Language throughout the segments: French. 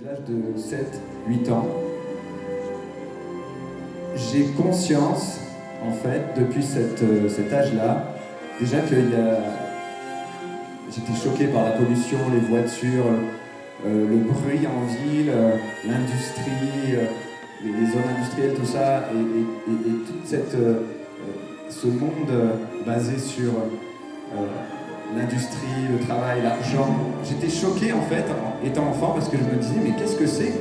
l'âge de 7-8 ans, j'ai conscience, en fait, depuis cet âge-là, déjà que j'étais choqué par la pollution, les voitures, le bruit en ville, l'industrie, les zones industrielles, tout ça, et tout ce monde basé sur l'industrie, le travail, l'argent. J'étais choqué en fait, en étant enfant, parce que je me disais, mais qu'est-ce que c'est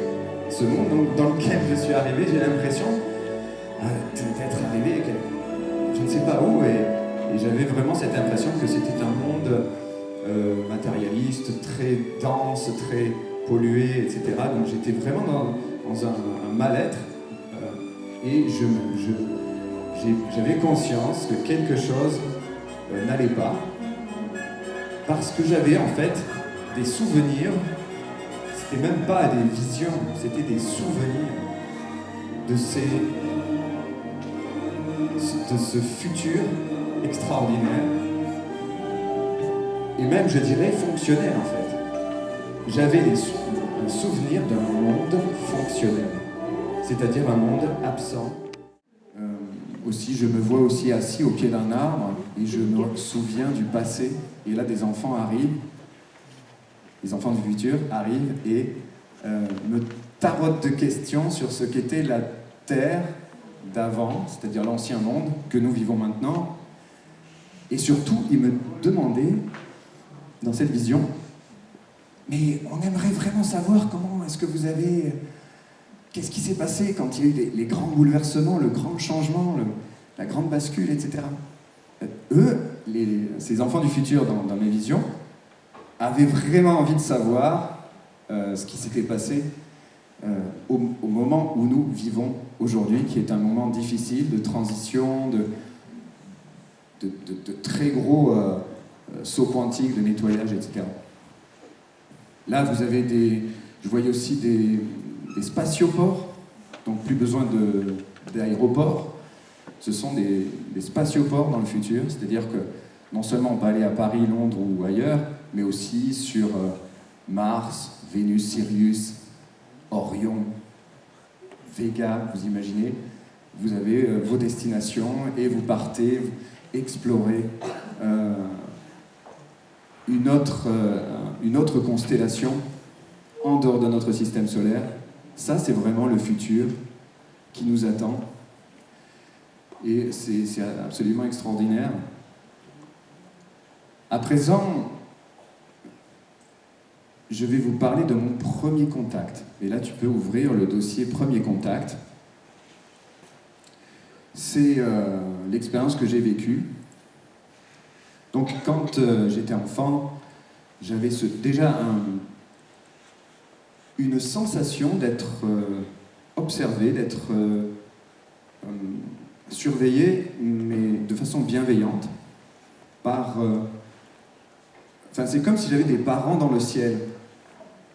ce monde dans lequel je suis arrivé? J'ai l'impression d'être arrivé, je ne sais pas où, et j'avais vraiment cette impression que c'était un monde matérialiste, très dense, très pollué, etc. Donc j'étais vraiment dans un mal-être, et j'avais conscience que quelque chose n'allait pas, parce que j'avais en fait des souvenirs, c'était même pas des visions, c'était des souvenirs de ce futur extraordinaire, et même je dirais fonctionnel en fait. J'avais un souvenir d'un monde fonctionnel, c'est-à-dire un monde absent. Aussi, je me vois aussi assis au pied d'un arbre et je me souviens du passé. Et là, des enfants arrivent, les enfants du futur arrivent et me tarautent de questions sur ce qu'était la Terre d'avant, c'est-à-dire l'ancien monde que nous vivons maintenant. Et surtout, ils me demandaient, dans cette vision, mais on aimerait vraiment savoir comment est-ce que vous avez... Qu'est-ce qui s'est passé quand il y a eu les grands bouleversements, le grand changement, la grande bascule, etc. Eux, ces enfants du futur dans mes visions, avaient vraiment envie de savoir ce qui s'était passé au moment où nous vivons aujourd'hui, qui est un moment difficile de transition, de très gros sauts quantiques, de nettoyage, etc. Là, vous avez je voyais aussi des spatioports, donc plus besoin d'aéroports. Ce sont des spatioports dans le futur, c'est-à-dire que non seulement on peut aller à Paris, Londres ou ailleurs, mais aussi sur Mars, Vénus, Sirius, Orion, Vega, vous imaginez, vous avez vos destinations et vous partez explorer une autre constellation en dehors de notre système solaire. Ça, c'est vraiment le futur qui nous attend. Et c'est absolument extraordinaire. À présent, je vais vous parler de mon premier contact. Et là, tu peux ouvrir le dossier Premier contact. C'est l'expérience que j'ai vécue. Donc, quand j'étais enfant, j'avais déjà une sensation d'être observé, d'être surveillé, mais de façon bienveillante, c'est comme si j'avais des parents dans le ciel,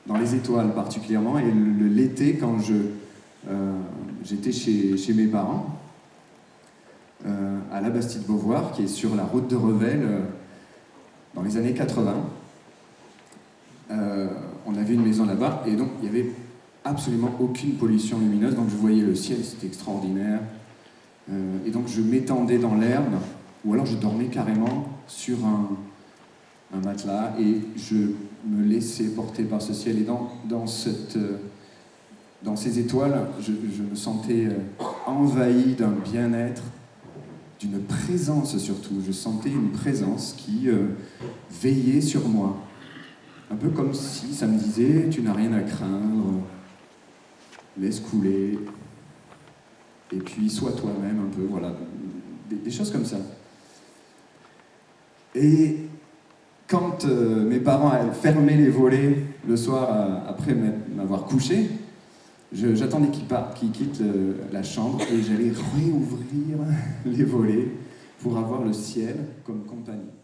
dans les étoiles particulièrement, et l'été, quand j'étais chez mes parents, à la Bastide-Beauvoir, qui est sur la route de Revel, dans les années 80, on avait une maison là-bas, et donc il n'y avait absolument aucune pollution lumineuse, donc je voyais le ciel, c'était extraordinaire. Et donc je m'étendais dans l'herbe, ou alors je dormais carrément sur un matelas, et je me laissais porter par ce ciel. Et dans ces étoiles, je me sentais envahi d'un bien-être, d'une présence surtout. Je sentais une présence qui veillait sur moi. Un peu comme si ça me disait « tu n'as rien à craindre, laisse couler ». Et puis, sois toi-même un peu, voilà, des choses comme ça. Et quand mes parents fermaient les volets le soir après m'avoir couché, j'attendais qu'ils quittent la chambre et j'allais réouvrir les volets pour avoir le ciel comme compagnie.